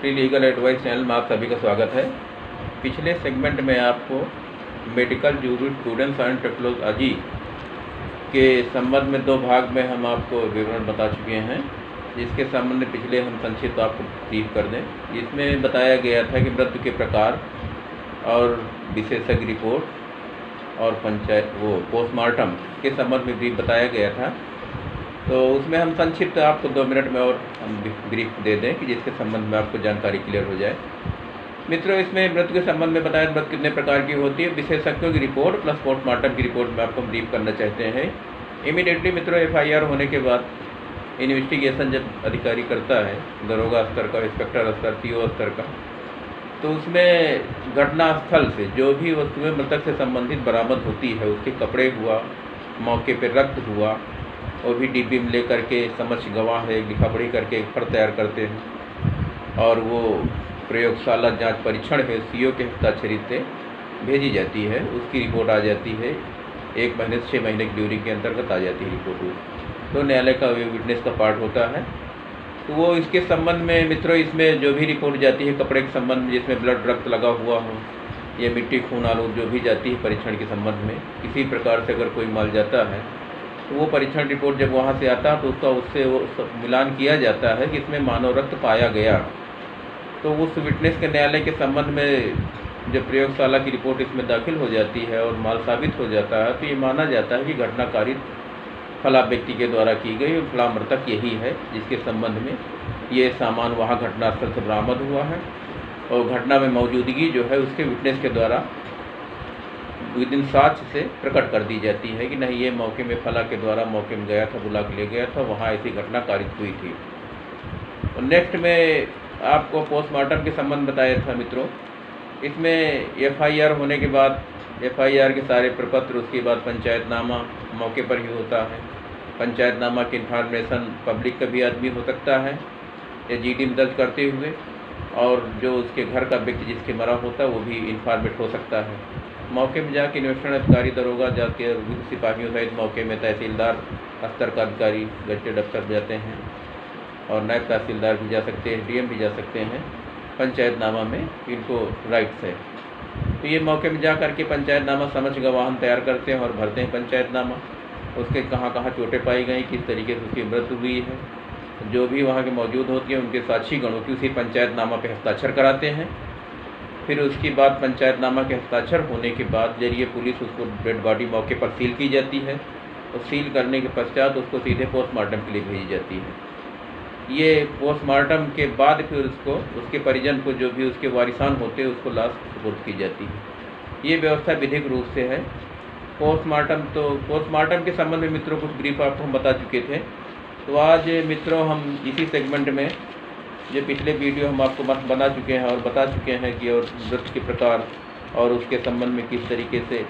Free legal advice channel में आप सभी का स्वागत है। पिछले सेगमेंट में आपको मेडिकल जूरिस्प्रूडेंस एंड टेक्नोलॉजी के संबंध में दो भाग में हम आपको विवरण बता चुके हैं, जिसके संबंध में पिछले हम संक्षिप्त आपको ब्रीफ कर दें। इसमें बताया गया था कि मृत्यु के प्रकार और विशेषज्ञ रिपोर्ट और पोस्टमार्टम के संबंध में ब्रीफ बताया गया था। तो उसमें हम संक्षिप्त आपको 2 मिनट में और हम ब्रीफ दे दें कि जिसके संबंध में आपको जानकारी क्लियर हो जाए। मित्रों, इसमें मृत्यु के संबंध में बताया मृत्यु कितने प्रकार की होती है, विशेषज्ञों की रिपोर्ट प्लस पोस्टमार्टम की रिपोर्ट में आपको ब्रीफ करना चाहते हैं। इमीडिएटली मित्रों FIR होने के बाद इन्वेस्टिगेशन जब अधिकारी करता है, दरोगा स्तर का, इंस्पेक्टर स्तर, PO स्तर का, तो उसमें घटनास्थल से जो भी वस्तुएं मृतक से संबंधित बरामद होती है, उसके कपड़े हुआ, मौके पर रक्त हुआ, और भी डिब्बी में लेकर के समक्ष गवाह है लिखा पढ़ी करके एक फर्द तैयार करते हैं और वो प्रयोगशाला जांच परीक्षण है CO के हस्ताक्षरित से भेजी जाती है। उसकी रिपोर्ट आ जाती है 1 महीने से 6 महीने की ड्यूरी के अंतर्गत आ जाती है रिपोर्ट। तो न्यायालय का विटनेस का पार्ट होता है। तो वो इसके संबंध में मित्रों, इसमें जो भी रिपोर्ट जाती है कपड़े के संबंध में, जिसमें ब्लड रक्त लगा हुआ हो या मिट्टी खून आलू जो भी जाती है परीक्षण के संबंध में, किसी प्रकार से अगर कोई माल जाता है तो वो परीक्षण रिपोर्ट जब वहाँ से आता है तो उसका उससे वो मिलान किया जाता है कि इसमें मानव रक्त पाया गया। तो उस विटनेस के न्यायालय के संबंध में जब प्रयोगशाला की रिपोर्ट इसमें दाखिल हो जाती है और माल साबित हो जाता है, तो ये माना जाता है कि घटना कारित फला व्यक्ति के द्वारा की गई और फला मृतक यही है जिसके संबंध में ये सामान वहाँ घटनास्थल से बरामद हुआ है। और घटना में मौजूदगी जो है उसके विटनेस के द्वारा विदिन साक्ष्य से प्रकट कर दी जाती है कि नहीं, ये मौके में फला के द्वारा मौके में गया था, बुला के ले गया था, वहाँ ऐसी घटना कारित हुई थी। और नेक्स्ट में आपको पोस्टमार्टम के संबंध बताया था मित्रों। इसमें FIR होने के बाद FIR के सारे प्रपत्र, उसके बाद पंचायतनामा मौके पर ही होता है। पंचायतनामा की इन्फॉर्मेशन पब्लिक का भी आदमी हो सकता है या GD में दर्ज करते हुए, और जो उसके घर का व्यक्ति जिसके मरा होता है वो भी इन्फॉर्मेट हो सकता है। मौके में जाके इन्वेस्टिगेशन अधिकारी, दरोगा जाके सिपाहियों सहित मौके में तहसीलदार स्तर का अधिकारी, गजेटेड अफसर जाते हैं और नायब तहसीलदार भी जा सकते हैं, DM भी जा सकते हैं। पंचायतनामा में इनको राइट्स है। तो ये मौके में जा करके पंचायतनामा समझ गवाहन तैयार करते हैं और भरते हैं पंचायतनामा। उसके कहाँ कहाँ चोटें पाई गई, किस तरीके से उसकी मृत्यु हुई है, जो भी वहाँ के मौजूद होती है उनके साक्षी गणों की उसी पंचायतनामा पे हस्ताक्षर कराते हैं। फिर उसके बाद पंचायतनामा के हस्ताक्षर होने के बाद जरिए पुलिस उसको डेड बॉडी मौके पर सील की जाती है और सील करने के पश्चात उसको सीधे पोस्टमार्टम के लिए भेजी जाती है। ये पोस्टमार्टम के बाद फिर उसको, उसके परिजन को, जो भी उसके वारिसान होते हैं, उसको लाश सुपुर्द की जाती है। ये व्यवस्था विधिक रूप से है। पोस्टमार्टम के संबंध में मित्रों कुछ ब्रीफ आपको हम बता चुके थे। तो आज मित्रों हम इसी सेगमेंट में जो पिछले वीडियो हम आपको बना चुके हैं और बता चुके हैं कि और मृत्यु के प्रकार और उसके संबंध में किस तरीके से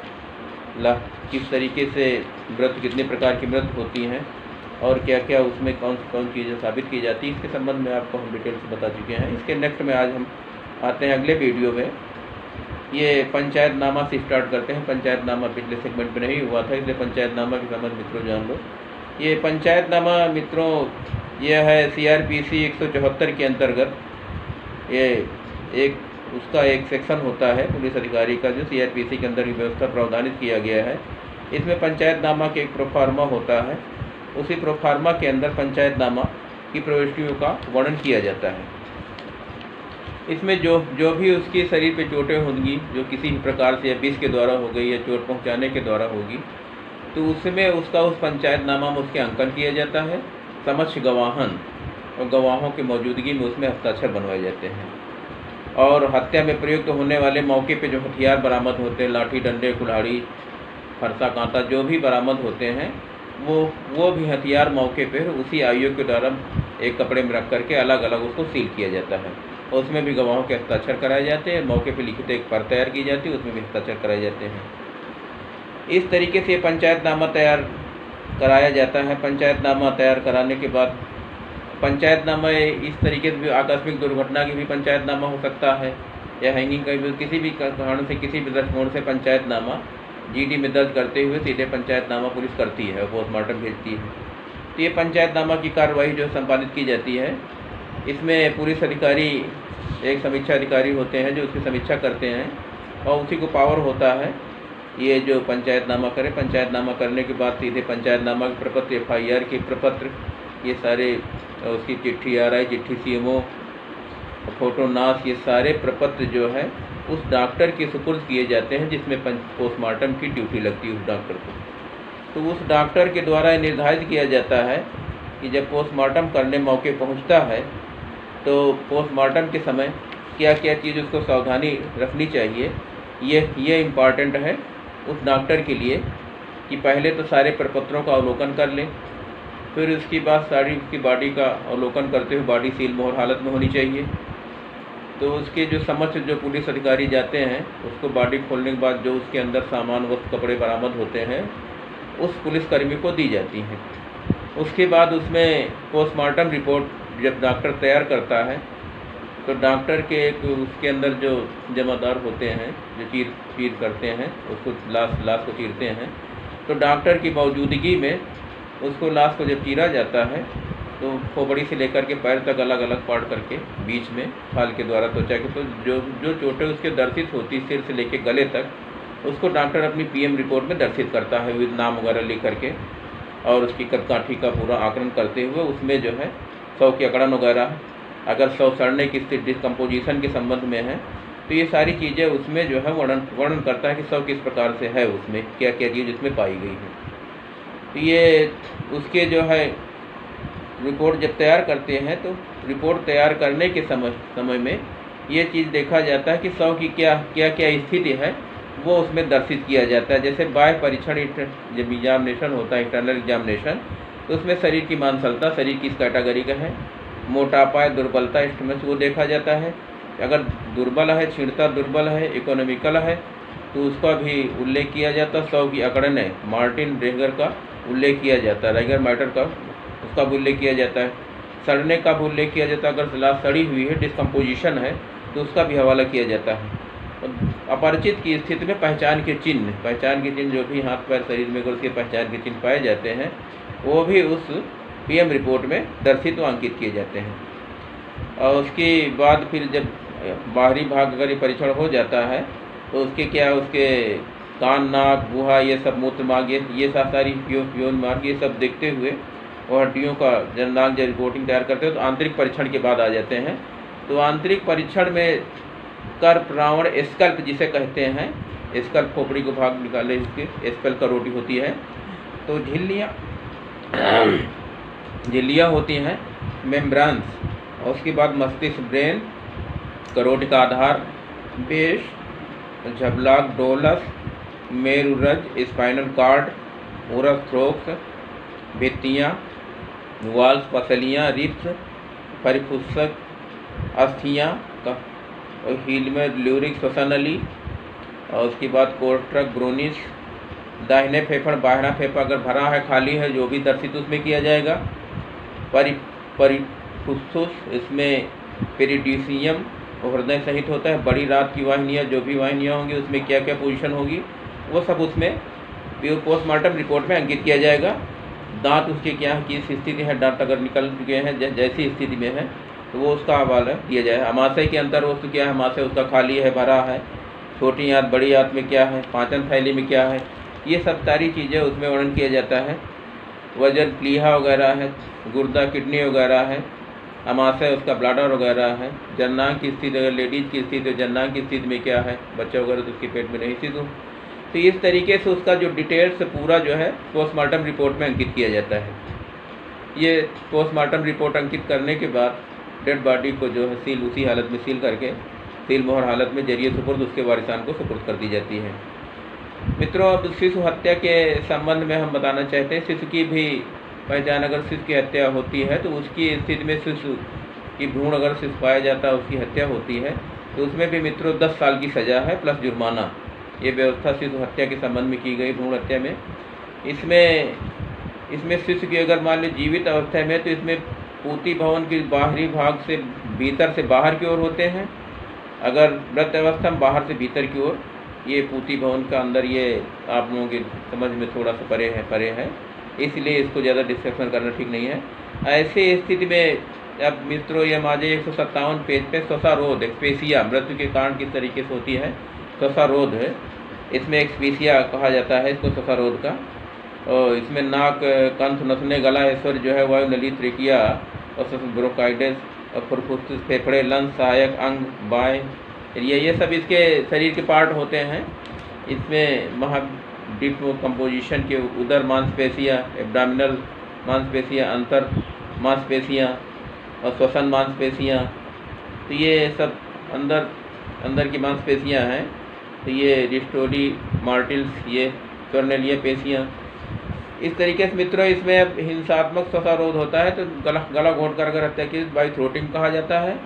मृत्यु, कितने प्रकार की मृत्यु होती हैं और क्या क्या उसमें कौन कौन चीज़ें साबित की जाती है, इसके संबंध में आपको हम डिटेल से बता चुके हैं। इसके नेक्स्ट में आज हम आते हैं अगले वीडियो में। ये पंचायतनामा से स्टार्ट करते हैं। पंचायतनामा पिछले सेगमेंट में नहीं हुआ था, इसलिए पंचायतनामा के संबंध मित्रों जान लो। ये पंचायतनामा मित्रों यह है CRPC 174 के अंतर्गत, ये एक सेक्शन होता है पुलिस अधिकारी का जो CRPC के अंदर व्यवस्था प्रावधानित किया गया है। इसमें पंचायतनामा के एक प्रोफार्मा होता है। उसी प्रोफार्मा के अंदर पंचायतनामा की प्रविष्टियों का वर्णन किया जाता है। इसमें जो भी उसके शरीर पे चोटें होंगी, जो किसी भी प्रकार से या विष के द्वारा हो गई या चोट पहुंचाने के द्वारा होगी, तो उसमें उसका उस पंचायतनामा में उसके अंकन किया जाता है। समक्ष गवाहन और गवाहों की मौजूदगी में उसमें हस्ताक्षर बनवाए जाते हैं। और हत्या में प्रयुक्त होने वाले मौके पे जो हथियार बरामद होते हैं, लाठी, डंडे, कुल्हाड़ी, फरसा, कांटा, जो भी बरामद होते हैं, वो भी हथियार मौके पर उसी आयोग के द्वारा एक कपड़े में रख करके अलग अलग उसको सील किया जाता है। और उसमें भी गवाहों के हस्ताक्षर कराए जाते हैं। मौके पर लिखित एक फर्द तैयार की जाती है, उसमें भी हस्ताक्षर कराए जाते हैं। इस तरीके से पंचायतनामा तैयार कराया जाता है। पंचायतनामा तैयार कराने के बाद पंचायतनामा इस तरीके से भी आकस्मिक दुर्घटना की भी पंचायतनामा हो सकता है या हैंगिंग का भी, किसी भी कारण से, किसी भी दृष्टिकोण से पंचायतनामा GD में दर्ज करते हुए सीधे पंचायतनामा पुलिस करती है, पोस्टमार्टम भेजती है। तो ये पंचायतनामा की कार्रवाई जो संपादित की जाती है, इसमें पुलिस अधिकारी एक समीक्षा अधिकारी होते हैं जो उसकी समीक्षा करते हैं और उसी को पावर होता है ये जो पंचायतनामा करे। पंचायतनामा करने के बाद सीधे पंचायतनामा के प्रपत्र, FIR के प्रपत्र, ये सारे उसकी चिट्ठी RI, चिट्ठी CMO, फोटोनास, ये सारे प्रपत्र जो है उस डॉक्टर के सुपुर्द किए जाते हैं जिसमें पोस्टमार्टम की ड्यूटी लगती है उस डॉक्टर को। तो उस डॉक्टर के द्वारा निर्धारित किया जाता है कि जब पोस्टमार्टम करने मौके पहुंचता है तो पोस्टमार्टम के समय क्या क्या चीज़ उसको सावधानी रखनी चाहिए। ये इम्पॉर्टेंट है उस डॉक्टर के लिए कि पहले तो सारे प्रपत्रों का अवलोकन कर लें, फिर उसके बाद सारी उसकी बॉडी का अवलोकन करते हुए बॉडी सील मोहर हालत में होनी चाहिए। तो उसके जो समक्ष जो पुलिस अधिकारी जाते हैं उसको बॉडी खोलने के बाद जो उसके अंदर सामान वस्तु कपड़े बरामद होते हैं उस पुलिसकर्मी को दी जाती हैं। उसके बाद उसमें पोस्टमार्टम रिपोर्ट जब डॉक्टर तैयार करता है तो डॉक्टर के एक उसके अंदर जो जमादार होते हैं जो चीर करते हैं उसको लाश को चीरते हैं, तो डॉक्टर की मौजूदगी में उसको लाश को जब चीरा जाता है तो खोपड़ी से लेकर के पैर तक अलग अलग पार्ट करके बीच में खाल के द्वारा त्वचा के तो जो चोटें उसके दर्शित होती सिर से लेकर गले तक उसको डॉक्टर अपनी PM रिपोर्ट में दर्शित करता है विद नाम वगैरह लिख करके और उसकी कदकाठी का पूरा आकलन करते हुए उसमें जो है शव की अकड़न वगैरह, अगर शव सड़ने की स्थिति डिस्कम्पोजिशन के संबंध में है तो ये सारी चीज़ें उसमें जो है वर्णन करता है कि शव किस प्रकार से है, उसमें क्या क्या चीज़ उसमें पाई गई है। तो ये उसके जो है रिपोर्ट जब तैयार करते हैं तो रिपोर्ट तैयार करने के समय में ये चीज़ देखा जाता है कि शव की क्या स्थिति है वो उसमें दर्शित किया जाता है। जैसे बाह्य परीक्षण जब एग्जामिनेशन होता है, इंटरनल एग्जामिनेशन, तो उसमें शरीर की मांसलता, शरीर किस कैटेगरी का है, मोटापा, दुर्बलता, स्टमच वो देखा जाता है। अगर दुर्बल है, छींड़ता दुर्बल है, इकोनॉमिकल है तो उसका भी उल्लेख किया जाता है। शव की अकड़न है, मार्टिन रेगर का उल्लेख किया जाता है, रेगर मैटर का उसका भी उल्लेख किया जाता है। सड़ने का भी उल्लेख किया जाता है, अगर लाश सड़ी हुई है, डिस्कम्पोजिशन है तो उसका भी हवाला किया जाता है। अपरिचित की स्थिति में पहचान के चिन्ह जो भी हाथ पैर शरीर में अगर उसके पहचान के चिन्ह पाए जाते हैं वो भी उस PM रिपोर्ट में दर्शित व अंकित किए जाते हैं। और उसके बाद फिर जब बाहरी भाग अगर ये परीक्षण हो जाता है तो उसके कान, नाक, गुहा, ये सब मूत्र मार्ग, ये सारी यौन मार्ग, ये सब देखते हुए और हड्डियों का जननांग जब रिपोर्टिंग तैयार करते हैं तो आंतरिक परीक्षण के बाद आ जाते हैं। तो आंतरिक परीक्षण में कर्प, रावण, स्कल्प जिसे कहते हैं, स्कल्प खोपड़ी को भाग निकाले इसके स्पेल करोटी होती है, तो झिल्लियाँ होती हैं, मेम्ब्रान्स, और उसके बाद मस्तिष्क, ब्रेन, करोटी का आधार, बेस, झबलाक, डोलस, मेरुरज, स्पाइनल कार्ड, ओरस, थ्रोक्स, भित्तियाँ, वाल्स, पसलियाँ, रिब्स, परिफुस्सक, अस्थियाँ और हील में ल्यूरिक, श्वसन नली, और उसके बाद कोर्ट्रक, ब्रोनिस, दाहिने फेफड़, बाहरा फेफड़ अगर भरा है, खाली है, जो भी दर्शित उसमें किया जाएगा। परिफुस्सुस, इसमें पेरिडिसियम और हृदय सहित होता है। बड़ी रात की वाहिनियाँ, जो भी वाहिनियाँ होंगी उसमें क्या क्या पोजीशन होगी वो सब उसमें पोस्टमार्टम रिपोर्ट में अंकित किया जाएगा। दांत उसके क्या किस स्थिति है, दांत अगर निकल चुके हैं जैसी स्थिति में है तो वो उसका हवाला दिया जाए। अमाशय के अंतर वस्तु क्या है, अमाशय उसका खाली है, भरा है, छोटी आंत, बड़ी आंत में क्या है, पाचन थैली में क्या है, ये सब सारी चीज़ें उसमें वर्णन किया जाता है। वजन, प्लीहा वगैरह है, गुर्दा, किडनी वगैरह है, अमाशय उसका ब्लाडर वगैरह है। जननांग की स्थिति, अगर लेडीज़ की स्थिति तो जननांग की स्थिति में क्या है, बच्चा वगैरह तो उसके पेट में नहीं स्थित हो। तो इस तरीके से उसका जो डिटेल्स पूरा जो है पोस्टमार्टम रिपोर्ट में अंकित किया जाता है। ये पोस्टमार्टम रिपोर्ट अंकित करने के बाद डेड बॉडी को जो है सील, उसी हालत में सील करके सील मोहर हालत में जरिए सुपुर्द उसके वारिसान को सुपुर्द कर दी जाती है। मित्रों, अब शिशु हत्या के संबंध में हम बताना चाहते हैं। शिशु की भी पहचान, अगर शिशु की हत्या होती है तो उसकी स्थिति में शिशु की भ्रूण अगर शिशु पाया जाता है, उसकी हत्या होती है तो उसमें भी मित्रों 10 साल की सज़ा है प्लस जुर्माना। ये व्यवस्था शिशु हत्या के संबंध में की गई, भ्रूण हत्या में। इसमें शिशु की अगर मान लीजिए जीवित अवस्था में तो इसमें पूती भवन के बाहरी भाग से भीतर से बाहर की ओर होते हैं, अगर मृत अवस्था में बाहर से भीतर की ओर। ये पूती भवन का अंदर ये आप लोगों की समझ में थोड़ा सा परे है, इसलिए इसको ज़्यादा डिस्कशन करना ठीक नहीं है। ऐसे स्थिति में अब मित्रों ये माजे 157 पेज पे श्वसारोध एक्सपेसिया मृत्यु के कारण किस तरीके से होती है, श्वसारोध है। इसमें एक्सपेसिया कहा जाता है इसको श्वसारोध का। और इसमें नाक, कंठ, नथुने, गला, ऐश्वर्य जो है वायु नली, त्रिकिया और ब्रोंकाइटिस और फुफ्फुस, फेफड़े, लंग्स, सहायक अंग, बाएँ, ये सब इसके शरीर के पार्ट होते हैं। इसमें डिकम्पोजिशन के उदर मांसपेशियाँ, एब्डामिनल मांसपेशियाँ, अंतर मांसपेशियाँ और श्वसन मांसपेशियाँ, तो ये सब अंदर की मांसपेशियाँ हैं। तो ये रिस्टोली मार्टिल्स, ये कर्नेलिया पेशियाँ। इस तरीके से मित्रों इसमें अब हिंसात्मक श्वसारोध होता है तो गला घोंट कर अगर हत्या की बाई थ्रोटिंग कहा जाता है।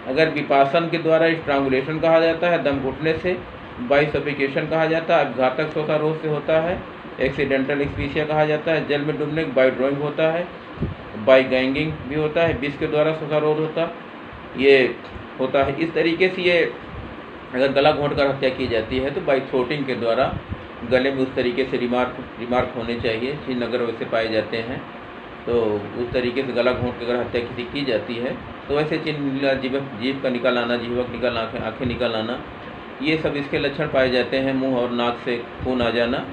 अगर विपासन के द्वारा स्ट्रांगुलेशन कहा जाता है, दम घुटने से बाई सफिकेशन कहा जाता है। घातक श्वसारोध से होता है एक्सीडेंटल एक्सपीसिया कहा जाता है। जल में डूबने बाई ड्रॉइंग होता है, बाई गैंगिंग भी होता है, विष के द्वारा श्वसारोध होता है। इस तरीके से ये अगर गला घोंट कर हत्या की जाती है तो बाई थ्रोटिंग के द्वारा गले में उस तरीके से रिमार्क होने चाहिए, चिन्ह अगर वैसे पाए जाते हैं तो उस तरीके से गला घोंट कर अगर हत्या किसी की जाती है तो वैसे चिन्ह जीभ का निकल आना, जीवक निकल आँखें निकल आना, ये सब इसके लक्षण पाए जाते हैं। मुंह और नाक से खून आ जाना,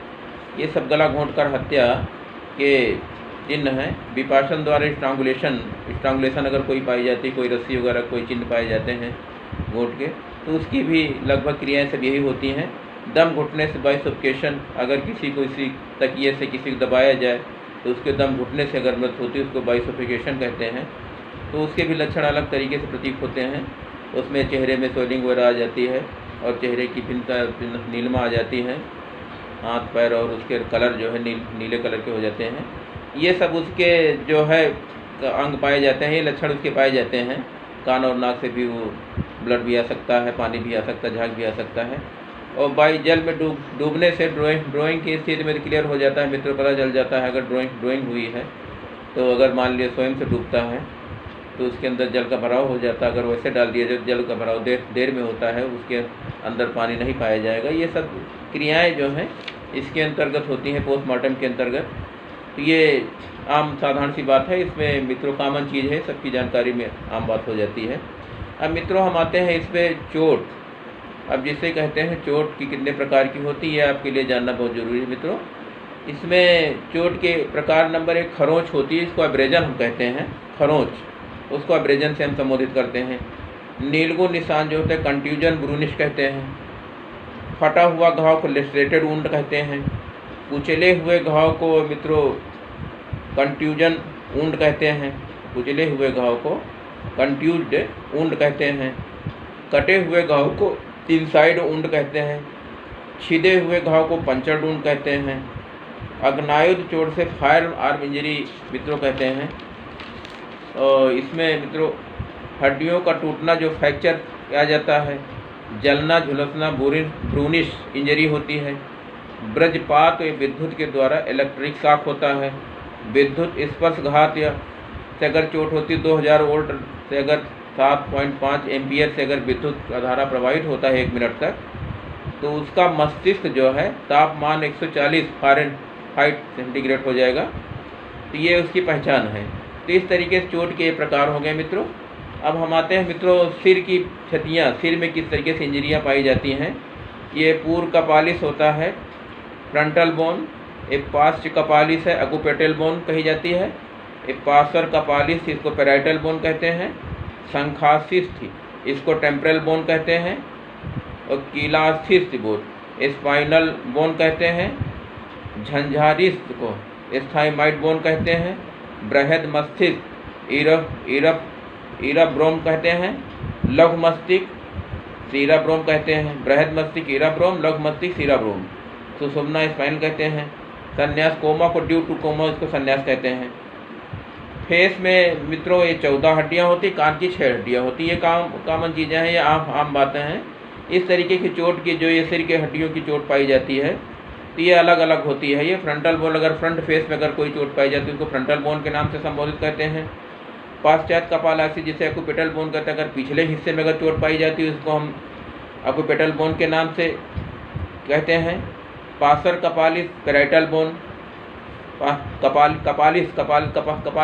ये सब गला घोंट कर हत्या के चिन्ह हैं। विपासन द्वारा स्ट्रांगुलेशन अगर कोई पाई जाती है, कोई रस्सी वगैरह कोई चिन्ह पाए जाते हैं घोंट के, तो उसकी भी लगभग क्रियाएं सब यही होती हैं। दम घुटने से बाई सफोकेशन, अगर किसी को इसी तकिए से किसी को दबाया जाए तो उसके दम घुटने से अगर मृत्यु होती है उसको बाई सफोकेशन कहते हैं। तो उसके भी लक्षण अलग तरीके से प्रतीक होते हैं। उसमें चेहरे में स्वेलिंग वगैरह आ जाती है और चेहरे की भिन्नता नीलिमा आ जाती है, हाथ पैर और उसके कलर जो है नीले कलर के हो जाते हैं। ये सब उसके जो है अंग पाए जाते हैं, ये लक्षण उसके पाए जाते हैं। कान और नाक से भी वो ब्लड भी आ सकता है, पानी भी आ सकता है, झाग भी आ सकता है। और बाई जल में डूबने से ड्राइंग की स्थिति में क्लियर हो जाता है मित्रों, पता चल जाता है अगर ड्राइंग हुई है तो। अगर मान लिया स्वयं से डूबता है तो उसके अंदर जल का भराव हो जाता है। अगर वैसे डाल दिया जाए जल का भराव देर में होता है, उसके अंदर पानी नहीं पाया जाएगा। ये सब क्रियाएं जो हैं इसके अंतर्गत होती हैं पोस्टमार्टम के अंतर्गत। तो ये आम साधारण सी बात है, इसमें मित्रों कॉमन चीज़ है, सबकी जानकारी में आम बात हो जाती है। अब मित्रों हम आते हैं इस पर चोट। अब जिसे कहते हैं चोट की कितने प्रकार की होती है आपके लिए जानना बहुत ज़रूरी है मित्रों। इसमें चोट के प्रकार नंबर 1 खरोंच होती है, इसको एब्रेजन हम कहते हैं, खरोंच, उसको एब्रेजन से हम संबोधित करते हैं। नीलगु निशान जो होते हैं कंट्यूजन ब्रूनिश कहते हैं। फटा हुआ घाव को लेस्ट्रेटेड वुंड कहते हैं। कुचले हुए घाव को मित्रों कंट्यूजन वुंड कहते हैं, कुचले हुए घाव को कंट्यूज्ड वुंड कहते हैं। कटे हुए घाव को इनसाइड वुंड कहते हैं। छिदे हुए घाव को पंचर्ड वुंड कहते हैं। अग्नायुध चोट से फायर आर्म इंजरी मित्रों कहते हैं। और इसमें मित्रों हड्डियों का टूटना जो फ्रैक्चर किया जाता है, जलना, झुलसना, ब्रूनिश इंजरी होती है। ब्रजपात या विद्युत के द्वारा इलेक्ट्रिक शॉक होता है। विद्युत स्पर्शघात या से अगर चोट होती 2000 वोल्ट से अगर 7.5 एम्पियर से अगर विद्युत का धारा प्रवाहित होता है 1 मिनट तक, तो उसका मस्तिष्क जो है तापमान 140 फ़ारेनहाइट सेंटीग्रेड हो जाएगा। तो ये उसकी पहचान है। तो इस तरीके से चोट के प्रकार हो गए मित्रों। अब हम आते हैं मित्रों सिर की क्षतियाँ, सिर में किस तरीके से इंजरियाँ पाई जाती हैं। ये पूर्व कपालिस होता है, फ्रंटल बोन। एक पार्श्व कपालिस है, अकुपेटल बोन कही जाती है। एक पार्श्व कपालिस, इसको पैराइटल बोन कहते हैं। शंखास्थिस्थ, इसको टेम्परल बोन कहते हैं। और कीलास्थिस्थ बोन स्पाइनल बोन कहते हैं। झंझारिस्थ को स्थाइमाइड बोन कहते हैं। बृहद मस्तिष्क इराब्रोम कहते हैं। लघु मस्तिष्क सीराब्रोम कहते हैं। बृहद मस्तिष्क इराब्रोम, लघु मस्तिष्क सीराब्रोम। सुषुम्ना स्पाइन कहते हैं। संन्यास कोमा को ड्यू टू कोमा इसको संन्यास कहते हैं। फेस में मित्रों ये 14 हड्डियाँ होती, कान की 6 हड्डियाँ होती। ये कॉमन चीज़ें हैं, ये आम बातें हैं। इस तरीके की चोट की जो ये सिर के हड्डियों की चोट पाई जाती है तो ये अलग अलग होती है। ये फ्रंटल बोन, अगर फ्रंट फेस में अगर कोई चोट पाई जाती है उसको फ्रंटल बोन के नाम से संबोधित करते हैं। पाश्चात कपालाक्सी जिसे अकुपेटल बोन कहते हैं, अगर पिछले हिस्से में अगर चोट पाई जाती है उसको हम अकुपेटल बोन के नाम से कहते हैं। पार्श्व कपालिस पैराइटल बोन, कपाल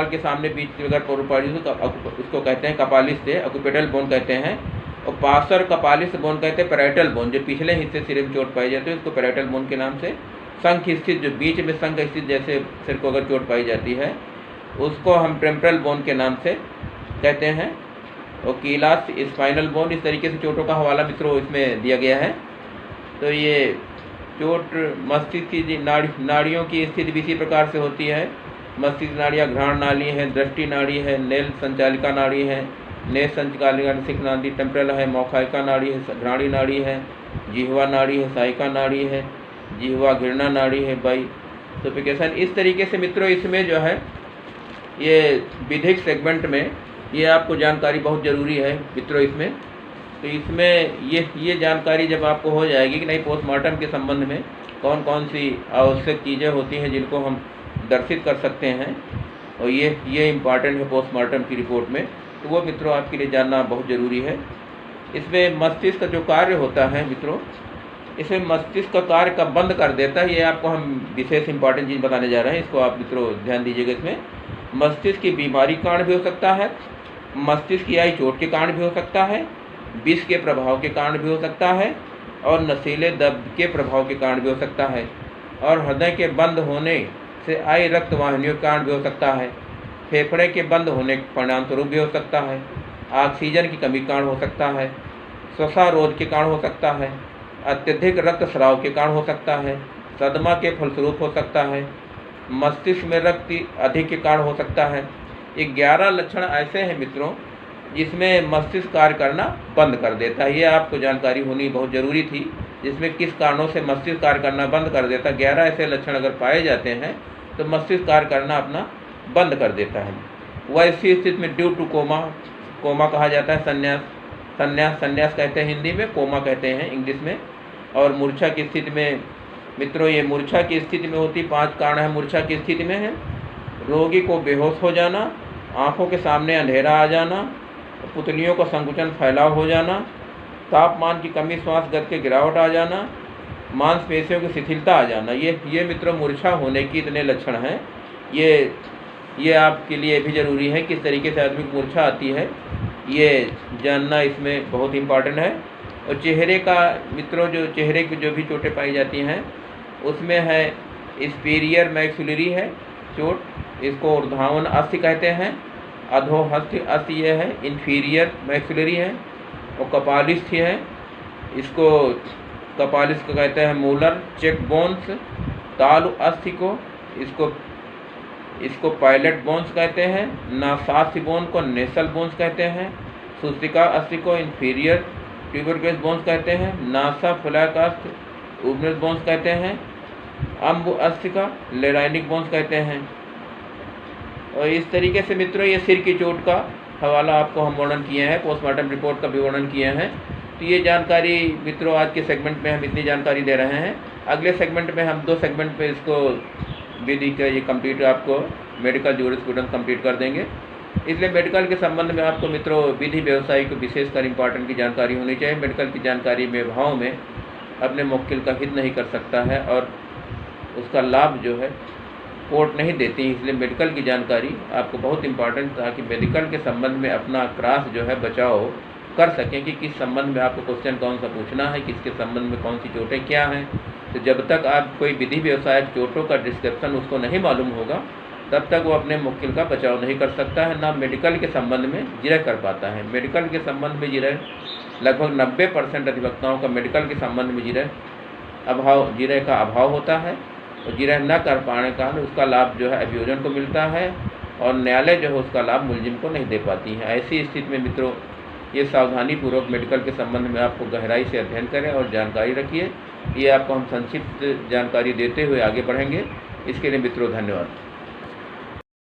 के सामने बीच में अगर प्रोपाइडिस तो उसको कहते हैं कपालिस से ऑक्यूपेटल बोन कहते हैं। और पार्श्व कपालिस बोन कहते हैं पैराइटल बोन, जो पिछले हिस्से सिर में चोट पाई जाती है उसको पैराइटल बोन के नाम से। शंख स्थित, जो बीच में शंख स्थित जैसे सिर को अगर चोट पाई जाती है उसको हम टेम्पोरल बोन के नाम से कहते हैं। और कीलास स्पाइनल बोन, इस तरीके से चोटों का हवाला मित्रों इसमें दिया गया है। तो ये चोट मस्तिष्क की नाड़ियों की स्थिति भी इसी प्रकार से होती है। मस्तिष्क नाड़ियाँ घ्राण नाली है, दृष्टि नाड़ी है, नेल संचालिका नाड़ी है, नेल संचालिका नाड़ी टेम्पोरल है, मौखायिका नाड़ी है, घ्राणी नाड़ी है, जिह्वा नाड़ी है, सायिका नाड़ी है, जिह्वा घृणा नाड़ी है, बाइसोफिकेशन। इस तरीके से मित्रों इसमें जो है ये विधिक सेगमेंट में ये आपको जानकारी बहुत ज़रूरी है मित्रों इसमें। तो इसमें ये जानकारी जब आपको हो जाएगी कि नहीं पोस्टमार्टम के संबंध में कौन कौन सी आवश्यक चीज़ें होती हैं जिनको हम दर्शित कर सकते हैं, और ये इम्पॉर्टेंट है पोस्टमार्टम की रिपोर्ट में, तो वो मित्रों आपके लिए जानना बहुत ज़रूरी है। इसमें मस्तिष्क का जो कार्य होता है मित्रों, इसमें मस्तिष्क का कार्य कब बंद कर देता है, ये आपको हम विशेष इंपॉर्टेंट चीज़ बताने जा रहे हैं। इसको आप मित्रों ध्यान दीजिएगा। इसमें मस्तिष्क की बीमारी के कारण भी हो सकता है, मस्तिष्क की आई चोट के कारण भी हो सकता है, विष के प्रभाव के कारण भी हो सकता है, और नशीले द्रव्य के प्रभाव के कारण भी हो सकता है, और हृदय के बंद होने से आई रक्त वाहिनियों के कारण भी हो सकता है, फेफड़े के बंद होने के परिणाम स्वरूप भी हो सकता है, ऑक्सीजन की कमी के कारण हो सकता है, श्वसनरोध के कारण हो सकता है, अत्यधिक रक्तस्राव के कारण हो सकता है, सदमा के फलस्वरूप हो सकता है, मस्तिष्क में रक्त अधिक के कारण हो सकता है। ये 11 लक्षण ऐसे हैं मित्रों जिसमें मस्तिष्क कार्य करना बंद कर देता है। ये आपको जानकारी होनी बहुत ज़रूरी थी, जिसमें किस कारणों से मस्तिष्क कार्य करना बंद कर देता है। 11 ऐसे लक्षण अगर पाए जाते हैं तो मस्तिष्क कार्य करना अपना बंद कर देता है। वैसी स्थिति में ड्यू टू कोमा कहा जाता है, संन्यास कहते हैं हिंदी में, कोमा कहते हैं इंग्लिश में। और मूर्छा की स्थिति में मित्रों, ये मूर्छा की स्थिति में होती 5 कारण है मूर्छा की स्थिति में है। रोगी को बेहोश हो जाना, आँखों के सामने अंधेरा आ जाना, पुतलियों का संकुचन फैलाव हो जाना, तापमान की कमी, श्वास गति के गिरावट आ जाना, मांसपेशियों की शिथिलता आ जाना। ये मित्रों मूर्छा होने की इतने लक्षण हैं। ये आपके लिए भी ज़रूरी है किस तरीके से आदमी को मूर्छा आती है, ये जानना इसमें बहुत इम्पॉर्टेंट है। और चेहरे का मित्रों, जो चेहरे की जो भी चोटें पाई जाती हैं उसमें है स्पीरियर मैक्सिलरी है चोट, इसको ऊर्ध्वाधर अस्थि कहते हैं। अधोहस्त अस्थि ये है, इन्फीरियर मैक्सिलरी है। और कपालिस्थ है, इसको कपालिस्थ को कहते हैं मूलर चेक बोन्स। तालु अस्थि को इसको पायलट बोन्स कहते हैं। नासास्थि बोन को नेसल बोन्स कहते हैं। सूत्रिका अस्थि को इन्फीरियर ट्यूबरक्युलस बोन्स कहते हैं। नासा फ्लैक अस्थि उबनस बोन्स कहते हैं। अम्बु अस्थि का लेराइनिक बोन्स कहते हैं। और इस तरीके से मित्रों ये सिर की चोट का हवाला आपको हम वर्णन किए हैं, पोस्टमार्टम रिपोर्ट का भी वर्णन किए हैं। तो ये जानकारी मित्रों आज के सेगमेंट में हम इतनी जानकारी दे रहे हैं। अगले सेगमेंट में हम 2 सेगमेंट पे इसको विधि का ये कंप्लीट आपको मेडिकल जूरिस्प्रूडेंस कंप्लीट कर देंगे। इसलिए मेडिकल के संबंध में आपको मित्रों विधि व्यवसाय को विशेषकर इम्पॉर्टेंट की जानकारी होनी चाहिए। मेडिकल की जानकारी में भाव में अपने मुवक्किल का हित नहीं कर सकता है और उसका लाभ जो है कोर्ट नहीं देती, इसलिए मेडिकल की जानकारी आपको बहुत इम्पॉर्टेंट, ताकि मेडिकल के संबंध में अपना क्रॉस जो है बचाव कर सकें कि किस संबंध में आपको क्वेश्चन कौन सा पूछना है, किसके संबंध में कौन सी चोटें क्या हैं। तो जब तक आप कोई विधि व्यवसाय चोटों का डिस्क्रिप्शन उसको नहीं मालूम होगा तब तक वो अपने मुवक्किल का बचाव नहीं कर सकता है, ना मेडिकल के संबंध में जिरह कर पाता है। मेडिकल के संबंध में जिरह लगभग 90% अधिवक्ताओं का मेडिकल के संबंध में जिरह का अभाव होता है, और जिरह न कर पाने का उसका लाभ जो है अभियोजन को मिलता है और न्यायालय जो है उसका लाभ मुलजिम को नहीं दे पाती है। ऐसी स्थिति में मित्रों ये सावधानीपूर्वक मेडिकल के संबंध में आपको गहराई से अध्ययन करें और जानकारी रखिए। ये आपको हम संक्षिप्त जानकारी देते हुए आगे बढ़ेंगे। इसके लिए मित्रों धन्यवाद।